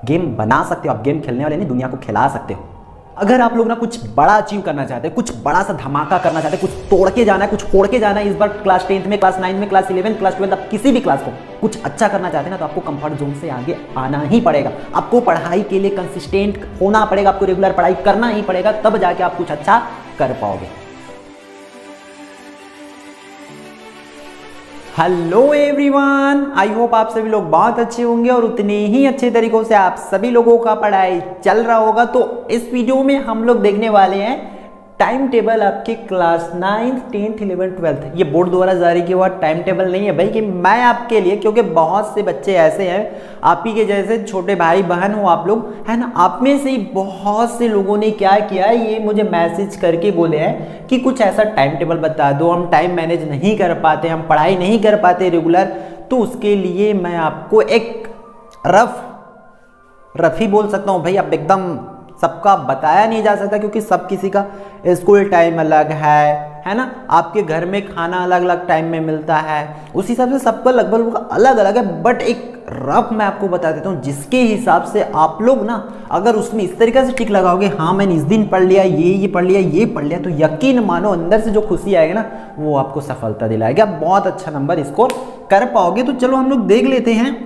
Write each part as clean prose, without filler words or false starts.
Game बना सकते हो, आप गेम खेलने वाले नहीं, दुनिया को खिला सकते हो। अगर आप लोग ना कुछ बड़ा अचीव करना चाहते हैं, कुछ बड़ा सा धमाका करना चाहते हैं, कुछ तोड़ के जाना है, कुछ फोड़ के जाना है इस बार क्लास 10th में, क्लास 9 में, क्लास 11, क्लास 12, आप किसी भी क्लास को कुछ अच्छा करना चाहते हैं ना, तो आपको कंफर्ट जोन से आगे आना ही पड़ेगा। आपको पढ़ाई के लिए कंसिस्टेंट होना पड़ेगा, आपको रेगुलर पढ़ाई करना ही पड़ेगा, तब जाके आप कुछ अच्छा कर पाओगे। हेलो एवरीवन, आई होप आप सभी लोग बहुत अच्छे होंगे और उतने ही अच्छे तरीकों से आप सभी लोगों का पढ़ाई चल रहा होगा। तो इस वीडियो में हम लोग देखने वाले हैं टाइम टेबल आपके class 9th 10th 11th 12th। ये बोर्ड द्वारा जारी किया हुआ टाइम टेबल नहीं है भाई कि मैं आपके लिए, क्योंकि बहुत से बच्चे ऐसे हैं आप ही के जैसे छोटे भाई बहन हो आप लोग, है ना। आप में से ही बहुत से लोगों ने क्या किया है, ये मुझे मैसेज करके बोले हैं कि कुछ ऐसा टाइम टेबल बता दो, हम टाइम मैनेज नहीं कर पाते, हम पढ़ाई नहीं कर पाते रेगुलर। तो उसके लिए मैं आपको एक रफ ही बोल सकता हूँ भाई। अब एकदम सबका बताया नहीं जा सकता क्योंकि सब किसी का स्कूल टाइम अलग है ना। आपके घर में खाना अलग अलग टाइम में मिलता है, उस हिसाब से सबका लगभग अलग अलग है। बट एक रफ मैं आपको बता देता हूँ जिसके हिसाब से आप लोग ना अगर उसमें इस तरीके से टिक लगाओगे, हाँ मैंने इस दिन पढ़ लिया, ये पढ़ लिया, ये पढ़ लिया, तो यकीन मानो अंदर से जो खुशी आएगी ना वो आपको सफलता दिलाएगा, बहुत अच्छा नंबर स्कोर कर पाओगे। तो चलो हम लोग देख लेते हैं।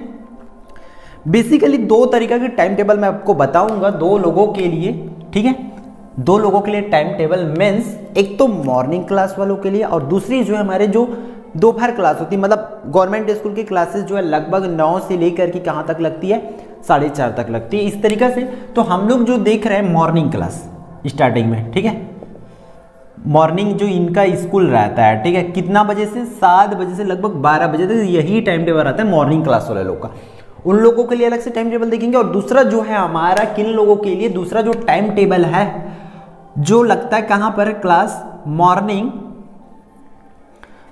बेसिकली दो तरीका की टाइम टेबल मैं आपको बताऊंगा दो लोगों के लिए, ठीक है। दो लोगों के लिए टाइम टेबल मीन्स एक तो मॉर्निंग क्लास वालों के लिए और दूसरी जो है हमारे जो दोपहर क्लास होती है, मतलब गवर्नमेंट स्कूल की क्लासेस जो है लगभग 9 से लेकर के कहाँ तक लगती है, 4:30 तक लगती है, इस तरीका से। तो हम लोग जो देख रहे हैं मॉर्निंग क्लास स्टार्टिंग में, ठीक है। मॉर्निंग जो इनका स्कूल रहता है, ठीक है, कितना बजे से 7 बजे से लगभग 12 बजे तक यही टाइम टेबल रहता है मॉर्निंग क्लास वाले लोग का। उन लोगों के लिए अलग से टाइम टेबल देखेंगे। और दूसरा जो है हमारा किन लोगों के लिए दूसरा जो टाइम टेबल है जो लगता है कहां पर, क्लास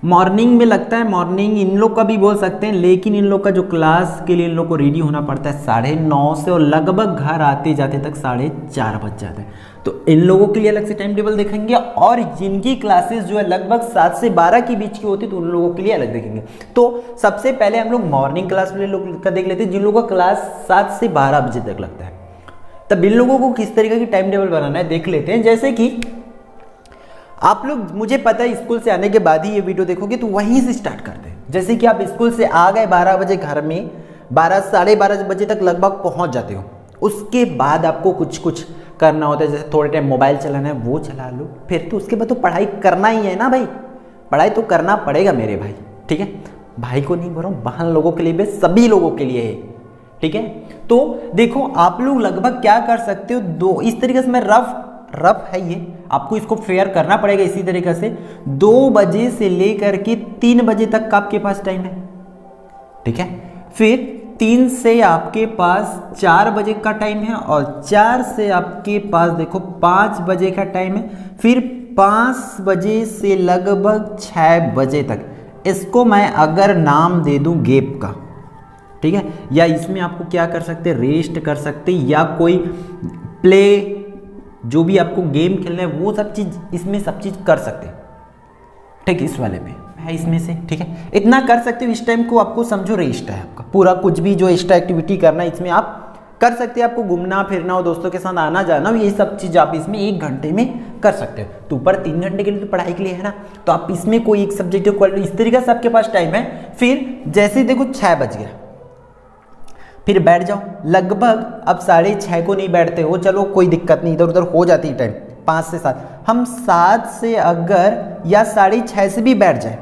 मॉर्निंग में लगता है। मॉर्निंग इन लोग का भी बोल सकते हैं, लेकिन इन लोग का जो क्लास के लिए इन लोग को रेडी होना पड़ता है 9:30 से और लगभग घर आते जाते तक 4:30 बज जाते हैं। तो इन लोगों के लिए अलग से टाइम टेबल देखेंगे और जिनकी क्लासेस जो है लगभग 7 से 12 के बीच की होती है तो उन लोगों के लिए अलग देखेंगे। तो सबसे पहले हम लोग मॉर्निंग क्लास वाले लोग का देख लेते हैं, जिन लोगों का क्लास 7 से 12 बजे तक लगता है। तब इन लोगों को किस तरीके की टाइम टेबल बनाना है देख लेते हैं। जैसे कि आप लोग, मुझे पता है स्कूल से आने के बाद ही ये वीडियो देखोगे तो वहीं से स्टार्ट करते हैं। जैसे कि आप स्कूल से आ गए 12 बजे, घर में 12 साढ़े 12 बजे तक लगभग पहुंच जाते हो। उसके बाद आपको कुछ करना होता है, जैसे थोड़े टाइम मोबाइल चलाना है वो चला लो, फिर तो उसके बाद तो पढ़ाई करना ही है ना भाई, पढ़ाई तो करना पड़ेगा मेरे भाई, ठीक है। भाई को नहीं बोल रहा हूँ, बहन लोगों के लिए भी, सभी लोगों के लिए है, ठीक है। तो देखो आप लोग लगभग क्या कर सकते हो, दो इस तरीके से मैं रफ है ये, आपको इसको फेयर करना पड़ेगा इसी तरीके से। 2 बजे से लेकर के 3 बजे तक का आपके पास टाइम है, ठीक है। फिर 3 से आपके पास 4 बजे का टाइम है और 4 से आपके पास देखो 5 बजे का टाइम है। फिर 5 बजे से लगभग 6 बजे तक, इसको मैं अगर नाम दे दूं गैप का, ठीक है, या इसमें आपको क्या कर सकते, रेस्ट कर सकते, या कोई प्ले, जो भी आपको गेम खेलना है वो सब चीज इसमें सब चीज कर सकते हैं, ठीक है। इस वाले में है इसमें से, ठीक है, इतना कर सकते हो। इस टाइम को आपको समझो रेस्ट है आपका पूरा, कुछ भी जो एक्स्ट्रा एक्टिविटी करना है इसमें आप कर सकते हैं। आपको घूमना फिरना हो, दोस्तों के साथ आना जाना हो, ये सब चीज आप इसमें 1 घंटे में कर सकते हो। तो ऊपर 3 घंटे के लिए तो पढ़ाई के लिए है ना, तो आप इसमें कोई एक सब्जेक्ट इस तरीके से आपके पास टाइम है। फिर जैसे देखो 6 बज गया, फिर बैठ जाओ। लगभग अब 6:30 को नहीं बैठते हो, चलो कोई दिक्कत नहीं, इधर उधर हो जाती है टाइम, 5 से 7, हम 7 से अगर या 6:30 से भी बैठ जाए,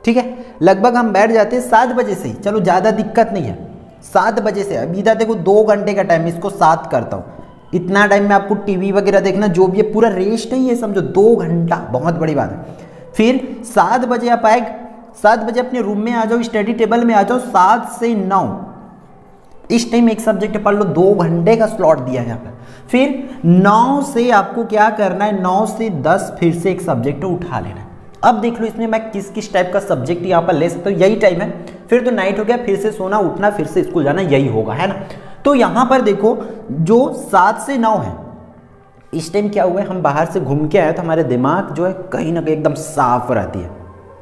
ठीक है, लगभग हम बैठ जाते हैं 7 बजे से ही, चलो ज़्यादा दिक्कत नहीं है। 7 बजे से अभी इधर देखो 2 घंटे का टाइम, इसको 7 करता हूँ, इतना टाइम में आपको टीवी वगैरह देखना जो भी है पूरा रेस्ट नहीं है, समझो 2 घंटा, बहुत बड़ी बात है। फिर 7 बजे आप आए, 7 बजे अपने रूम में आ जाओ, स्टडी टेबल में आ जाओ। 7 से 9 इस टाइम एक सब्जेक्ट पढ़ लो, 2 घंटे का स्लॉट दिया है यहाँ पर। फिर 9 से आपको क्या करना है, 9 से 10 फिर से एक सब्जेक्ट उठा लेना है। अब देख लो इसमें मैं किस टाइप का सब्जेक्ट यहाँ पर ले सकता हूँ, यही टाइम है। फिर तो नाइट हो गया, फिर से सोना उठना, फिर से स्कूल जाना, यही होगा, है ना। तो यहाँ पर देखो जो 7 से 9 है, इस टाइम क्या हुआ है, हम बाहर से घूम के आए तो हमारे दिमाग जो है कहीं ना कहीं एकदम साफ रहती है।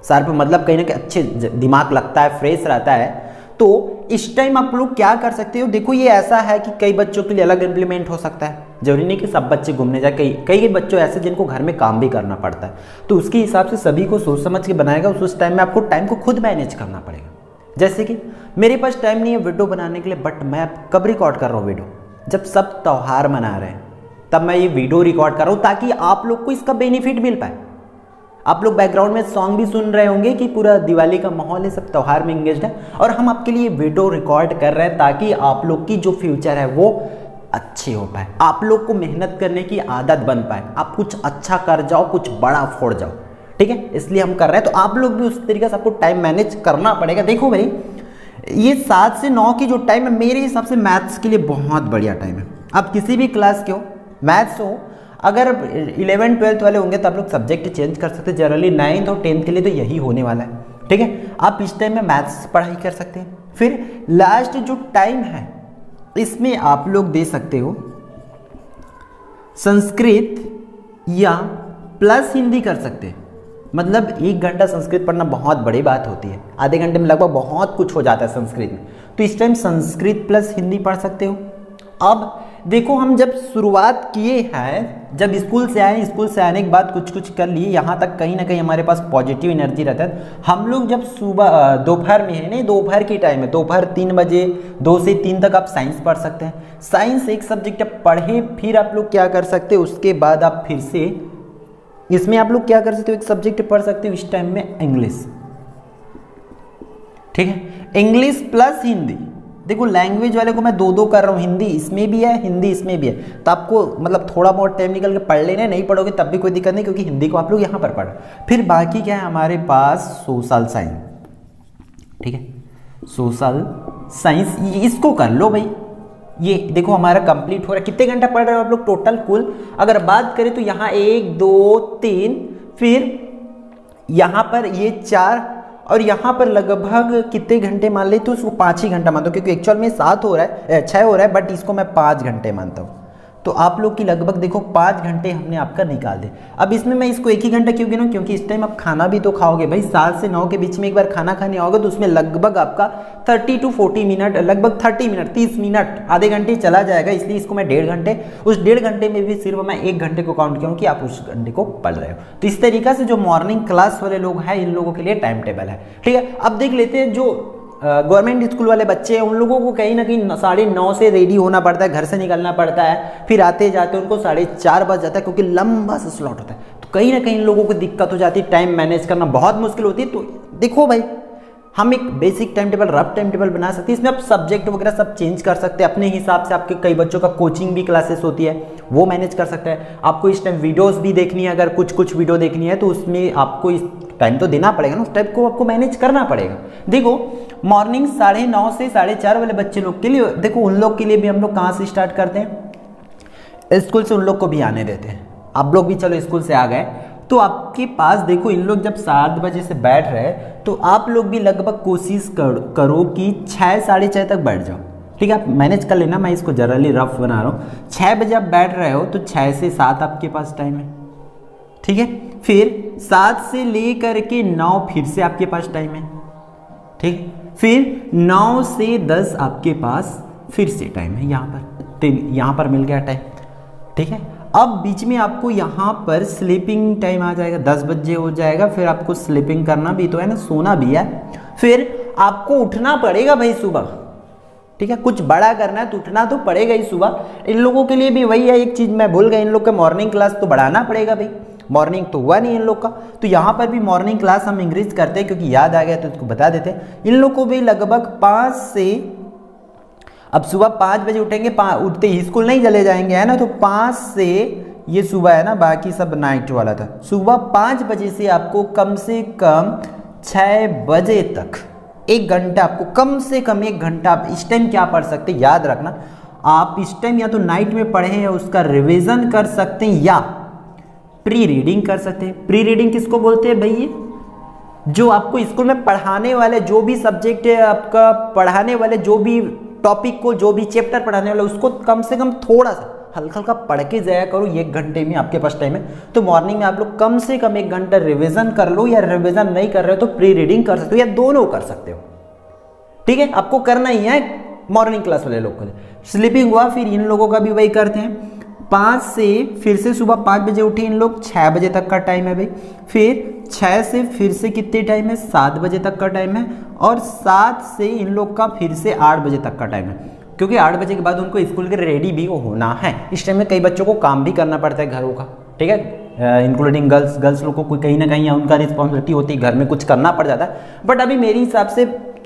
साफ मतलब कहीं ना कहीं अच्छे दिमाग लगता है, फ्रेश रहता है। तो इस टाइम आप लोग क्या कर सकते हो, देखो ये ऐसा है कि कई बच्चों के लिए अलग इम्प्लीमेंट हो सकता है, जरूरी नहीं कि सब बच्चे घूमने जाए, कई बच्चों ऐसे जिनको घर में काम भी करना पड़ता है, तो उसके हिसाब से सभी को सोच समझ के बनाएगा। उस टाइम में आपको टाइम को खुद मैनेज करना पड़ेगा। जैसे कि मेरे पास टाइम नहीं है वीडियो बनाने के लिए, बट मैं कब रिकॉर्ड कर रहा हूँ वीडियो, जब सब त्यौहार मना रहे हैं तब मैं ये वीडियो रिकॉर्ड कर रहा हूँ, ताकि आप लोग को इसका बेनिफिट मिल पाए। आप लोग बैकग्राउंड में सॉन्ग भी सुन रहे होंगे कि पूरा दिवाली का माहौल है, सब त्यौहार में इंगेज्ड है, और हम आपके लिए वीडियो रिकॉर्ड कर रहे हैं ताकि आप लोग की जो फ्यूचर है वो अच्छी हो पाए, आप लोग को मेहनत करने की आदत बन पाए, आप कुछ अच्छा कर जाओ, कुछ बड़ा फोड़ जाओ, ठीक है, इसलिए हम कर रहे हैं। तो आप लोग भी उस तरीके से आपको टाइम मैनेज करना पड़ेगा। देखो भाई, ये 7 से 9 की जो टाइम है मेरे हिसाब से मैथ्स के लिए बहुत बढ़िया टाइम है। आप किसी भी क्लास के हो, मैथ्स हो, अगर 11th 12th वाले होंगे तो आप लोग सब्जेक्ट चेंज कर सकते हैं, जनरली 9th और 10th के लिए तो यही होने वाला है, ठीक है। आप इस टाइम में मैथ्स पढ़ाई कर सकते हैं। फिर लास्ट जो टाइम है इसमें आप लोग दे सकते हो संस्कृत या प्लस हिंदी कर सकते हैं। मतलब 1 घंटा संस्कृत पढ़ना बहुत बड़ी बात होती है, आधे घंटे में लगभग बहुत कुछ हो जाता है संस्कृत में, तो इस टाइम संस्कृत प्लस हिंदी पढ़ सकते हो। अब देखो, हम जब शुरुआत किए हैं, जब स्कूल से आए, स्कूल से आने के बाद कुछ कुछ कर लिए, यहाँ तक कहीं ना कहीं हमारे पास पॉजिटिव एनर्जी रहता है। हम लोग जब सुबह दोपहर में है नहीं, दोपहर की टाइम है, दोपहर 3 बजे 2 से 3 तक आप साइंस पढ़ सकते हैं। साइंस एक सब्जेक्ट पढ़े, फिर आप लोग क्या कर सकते हो, उसके बाद आप फिर से इसमें आप लोग क्या कर सकते हो, एक सब्जेक्ट पढ़ सकते हो इस टाइम में इंग्लिश, ठीक है, इंग्लिश प्लस हिंदी। देखो लैंग्वेज वाले को मैं 2-2 कर रहा हूँ, हिंदी इसमें भी है, हिंदी इसमें भी है, तो आपको मतलब थोड़ा बहुत टाइम निकल के पढ़ लेना, नहीं पढ़ोगे तब भी कोई दिक्कत नहीं, क्योंकि हिंदी को आप लोग यहाँ पर पढ़। फिर बाकी क्या है हमारे पास, सोशल साइंस, ठीक है, सोशल साइंस, इसको कर लो भाई। ये देखो हमारा कंप्लीट हो रहा है। कितने घंटा पढ़ रहे हो आप लोग टोटल कुल, अगर बात करें तो यहाँ 1 2 3, फिर यहाँ पर ये 4, और यहाँ पर लगभग कितने घंटे मान ले, तो उसको 5 ही घंटा मानता हूँ, क्योंकि एक्चुअल में 7 हो रहा है, 6 हो रहा है, बट इसको मैं 5 घंटे मानता हूँ। तो आप लोग की लगभग देखो 5 घंटे हमने आपका निकाल दे। अब इसमें मैं इसको 1 ही घंटा क्यों गिनूं, क्योंकि इस टाइम आप खाना भी तो खाओगे भाई, 7 से 9 के बीच में एक बार खाना खाने आओगे, तो उसमें लगभग आपका 30 to 40 मिनट, लगभग 30 मिनट 30 मिनट आधे घंटे चला जाएगा, इसलिए इसको मैं 1.5 घंटे, उस 1.5 घंटे में भी सिर्फ मैं 1 घंटे को काउंट किया कि आप उस घंटे को पढ़ रहे हो। तो इस तरीके से जो मॉर्निंग क्लास वाले लोग हैं, इन लोगों के लिए टाइम टेबल है, ठीक है। अब देख लेते हैं जो गवर्नमेंट स्कूल वाले बच्चे हैं, उन लोगों को कहीं ना कहीं 9:30 से रेडी होना पड़ता है, घर से निकलना पड़ता है, फिर आते जाते उनको 4:30 बज जाता है, क्योंकि लंबा सा स्लॉट होता है, तो कहीं ना कहीं इन लोगों को दिक्कत हो जाती है, टाइम मैनेज करना बहुत मुश्किल होती है। तो देखो भाई, हम एक basic time table, rough time table बना सकते हैं, इसमें आप सब्जेक्ट वगैरह सब चेंज कर सकते हैं अपने हिसाब से। आपके कई बच्चों का कोचिंग भी क्लासेस होती है, वो मैनेज कर सकते हैं। आपको इस टाइम वीडियोस भी देखनी है, अगर कुछ वीडियो देखनी है तो उसमें आपको इस टाइम तो देना पड़ेगा ना, उस टाइप को आपको मैनेज करना पड़ेगा। देखो मॉर्निंग 9:30 से 4:30 वाले बच्चे लोग के लिए, देखो उन लोग के लिए भी हम लोग कहाँ से स्टार्ट करते हैं, स्कूल से उन लोग को भी आने देते हैं। आप लोग भी चलो स्कूल से आ गए, तो आपके पास देखो इन लोग जब 7 बजे से बैठ रहे, तो आप लोग भी लगभग कोशिश करो कि 6 साढ़े 6 तक बैठ जाओ, ठीक है। आप मैनेज कर लेना, मैं इसको जनरली रफ बना रहा हूँ। 6 बजे आप बैठ रहे हो तो 6 से 7 आपके पास टाइम है, ठीक है। फिर 7 से लेकर के 9 फिर से आपके पास टाइम है, ठीक। फिर 9 से 10 आपके पास फिर से टाइम है, यहाँ पर मिल गया टाइम, ठीक है। अब बीच में आपको यहाँ पर स्लीपिंग टाइम आ जाएगा, 10 बजे हो जाएगा, फिर आपको स्लीपिंग करना भी तो है ना, सोना भी है। फिर आपको उठना पड़ेगा भाई सुबह, ठीक है, कुछ बड़ा करना है तो उठना तो पड़ेगा ही सुबह। इन लोगों के लिए भी वही है, एक चीज़ मैं भूल गया, इन लोग का मॉर्निंग क्लास तो बढ़ाना पड़ेगा भाई, मॉर्निंग तो हुआ नहीं इन लोग का, तो यहाँ पर भी मॉर्निंग क्लास हम इंक्रीज करते हैं, क्योंकि याद आ गया तो इसको बता देते हैं। इन लोग को भी लगभग 5 से, अब सुबह 5 बजे उठेंगे, उठते ही स्कूल नहीं चले जाएंगे, है ना, तो 5 से, ये सुबह है ना, बाकी सब नाइट वाला था। सुबह 5 बजे से आपको कम से कम 6 बजे तक 1 घंटा, आपको कम से कम 1 घंटा, आप इस टाइम क्या पढ़ सकते हैं याद रखना, आप इस टाइम या तो नाइट में पढ़ें या उसका रिविजन कर सकते हैं, या प्री रीडिंग कर सकते हैं। प्री रीडिंग किसको बोलते हैं भाई, जो आपको स्कूल में पढ़ाने वाले जो भी सब्जेक्ट है आपका, पढ़ाने वाले जो भी टॉपिक को, जो भी चैप्टर पढ़ाने वाला, उसको कम से कम थोड़ा सा हल्का हल्का पढ़ के जाया करो। 1 घंटे में आपके पास टाइम है, तो मॉर्निंग में आप लोग कम से कम 1 घंटा रिवीजन कर लो, या रिवीजन नहीं कर रहे हो तो प्री रीडिंग कर सकते हो, या दोनों कर सकते हो, ठीक है, आपको करना ही है मॉर्निंग क्लास वाले लोग के लिए। स्लीपिंग हुआ, फिर इन लोगों का भी वही करते हैं। 5 से फिर से सुबह 5 बजे उठे इन लोग, 6 बजे तक का टाइम है भाई। फिर 6 से फिर से कितने टाइम है, 7 बजे तक का टाइम है। और 7 से इन लोग का फिर से 8 बजे तक का टाइम है, क्योंकि 8 बजे के बाद उनको स्कूल के रेडी भी होना है। इस टाइम में कई बच्चों को काम भी करना पड़ता है घरों का, ठीक है, इंक्लूडिंग गर्ल्स लोग को कहीं ना कहीं उनका रिस्पॉन्सिबिलिटी होती है, घर में कुछ करना पड़ जाता है। बट अभी मेरे हिसाब से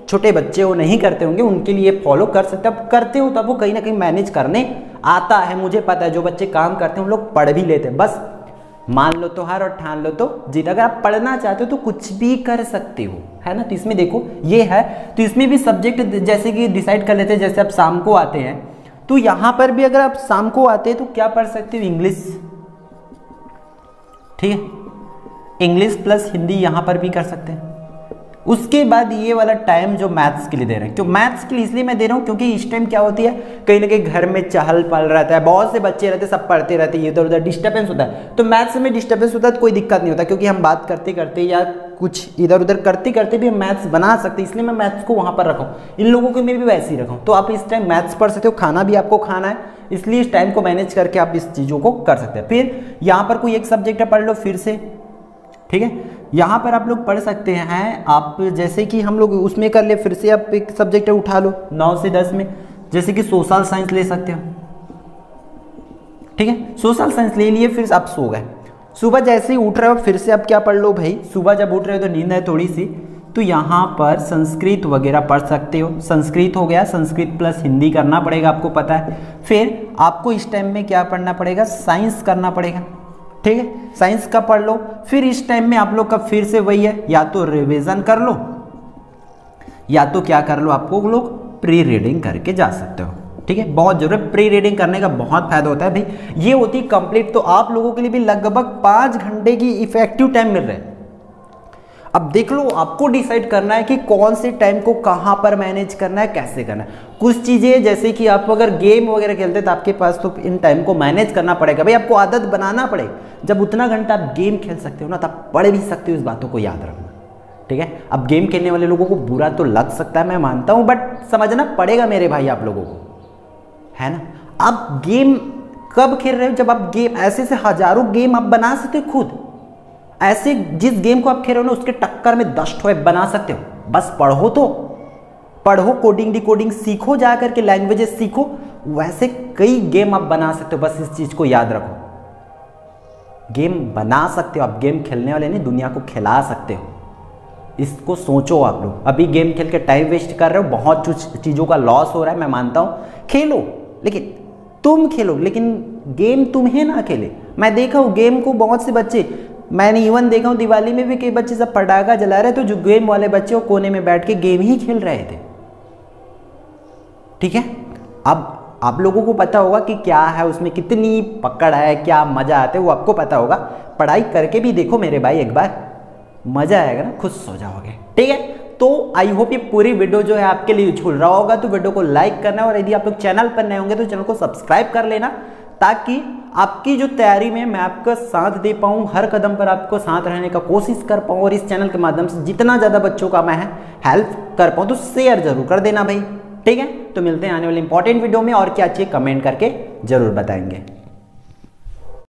छोटे बच्चे वो नहीं करते होंगे, उनके लिए फॉलो कर सकते। अब करते हो तब वो कहीं ना कहीं मैनेज करने आता है, मुझे पता है। जो बच्चे काम करते हैं उन लोग पढ़ भी लेते हैं, बस मान लो तो हार और ठान लो तो जीत। अगर आप पढ़ना चाहते हो तो कुछ भी कर सकते हो, है ना। तो इसमें देखो ये है, तो इसमें भी सब्जेक्ट जैसे कि डिसाइड कर लेते हैं। जैसे आप शाम को आते हैं तो यहाँ पर भी अगर आप शाम को आते हैं तो क्या पढ़ सकते हो, इंग्लिश, ठीक है, इंग्लिश प्लस हिंदी यहाँ पर भी कर सकते हैं। उसके बाद ये वाला टाइम जो मैथ्स के लिए दे रहे हैं, क्यों मैथ्स के लिए इसलिए मैं दे रहा हूँ क्योंकि इस टाइम क्या होती है, कहीं ना कहीं घर में चहल पहल रहता है, बहुत से बच्चे रहते हैं, सब पढ़ते रहते हैं, इधर उधर डिस्टर्बेंस होता है। तो मैथ्स में डिस्टर्बेंस होता है तो कोई दिक्कत नहीं होता, क्योंकि हम बात करते करते या कुछ इधर उधर करते करते भी हम मैथ्स बना सकते हैं। इसलिए मैं मैथ्स को वहाँ पर रखा हूँ, इन लोगों को मैं भी वैसे ही रखा हूँ। तो आप इस टाइम मैथ्स पढ़ सकते हो, खाना भी आपको खाना है, इसलिए इस टाइम को मैनेज करके आप इस चीज़ों को कर सकते हैं। फिर यहाँ पर कोई एक सब्जेक्ट है, पढ़ लो फिर से, ठीक है। यहाँ पर आप लोग पढ़ सकते हैं, आप जैसे कि हम लोग उसमें कर ले, फिर से आप एक सब्जेक्ट उठा लो 9 से 10 में, जैसे कि सोशल साइंस ले सकते हो, ठीक है। सोशल साइंस ले लिए, फिर आप सो गए। सुबह जैसे ही उठ रहे हो फिर से आप क्या पढ़ लो भाई, सुबह जब उठ रहे हो तो नींद है थोड़ी सी, तो यहाँ पर संस्कृत वगैरह पढ़ सकते हो। संस्कृत हो गया, संस्कृत प्लस हिंदी करना पड़ेगा, आपको पता है। फिर आपको इस टाइम में क्या पढ़ना पड़ेगा, साइंस करना पड़ेगा, ठीक है। साइंस का पढ़ लो। फिर इस टाइम में आप लोग का फिर से वही है, या तो रिवीजन कर लो या तो क्या कर लो, आपको लोग प्री रीडिंग करके जा सकते हो, ठीक है। बहुत जरूरी है, प्री रीडिंग करने का बहुत फायदा होता है भाई। ये होती है कंप्लीट, तो आप लोगों के लिए भी लगभग 5 घंटे की इफेक्टिव टाइम मिल रहा है। अब देख लो, आपको डिसाइड करना है कि कौन से टाइम को कहाँ पर मैनेज करना है, कैसे करना है। कुछ चीज़ें जैसे कि आप अगर गेम वगैरह खेलते हैं तो आपके पास तो इन टाइम को मैनेज करना पड़ेगा भाई, आपको आदत बनाना पड़ेगा। जब उतना घंटा आप गेम खेल सकते हो ना, तब पढ़ भी सकते हो, इस बातों को याद रखना, ठीक है। अब गेम खेलने वाले लोगों को बुरा तो लग सकता है, मैं मानता हूँ, बट समझना पड़ेगा मेरे भाई आप लोगों को, है ना। आप गेम कब खेल रहे हो, जब आप गेम ऐसे से हजारों गेम आप बना सकते हो खुद। ऐसे जिस गेम को आप खेल रहे हो ना, उसके टक्कर में 10 ठो बना सकते हो। बस पढ़ो, तो पढ़ो, कोडिंग डिकोडिंग सीखो, जा करके लैंग्वेजेस सीखो, वैसे कई गेम आप बना सकते हो। बस इस चीज को याद रखो, गेम बना सकते हो आप, गेम खेलने वाले नहीं, दुनिया को खिला सकते हो। इसको सोचो आप लोग। अभी गेम खेल के टाइम वेस्ट कर रहे हो, बहुत कुछ चीज़ों का लॉस हो रहा है, मैं मानता हूँ। खेलो, लेकिन तुम खेलो, लेकिन गेम तुम्हें ना खेले। मैं देखा हूँ गेम को, बहुत से बच्चे, मैंने इवन देखा हूँ दिवाली में भी कई बच्चे सब पटाखा जला रहे, तो जो गेम वाले बच्चे वो कोने में बैठ के गेम ही खेल रहे थे, ठीक है। अब आप लोगों को पता होगा कि क्या है उसमें, कितनी पकड़ है, क्या मजा आता है, वो आपको पता होगा। पढ़ाई करके भी देखो मेरे भाई एक बार, मजा आएगा ना, खुश हो जाओगे, ठीक है। तो आई होप ये पूरी वीडियो जो है आपके लिए यूजफुल रहा होगा। तो वीडियो को लाइक करना, और यदि आप लोग चैनल पर नए होंगे तो चैनल को सब्सक्राइब कर लेना, ताकि आपकी जो तैयारी में मैं आपका साथ दे पाऊँ, हर कदम पर आपको साथ रहने का कोशिश कर पाऊँ, और इस चैनल के माध्यम से जितना ज़्यादा बच्चों का मैं हेल्प कर पाऊँ। तो शेयर जरूर कर देना भाई, ठीक है। तो मिलते हैं आने वाले इंपॉर्टेंट वीडियो में, और क्या चाहिए कमेंट करके जरूर बताएंगे।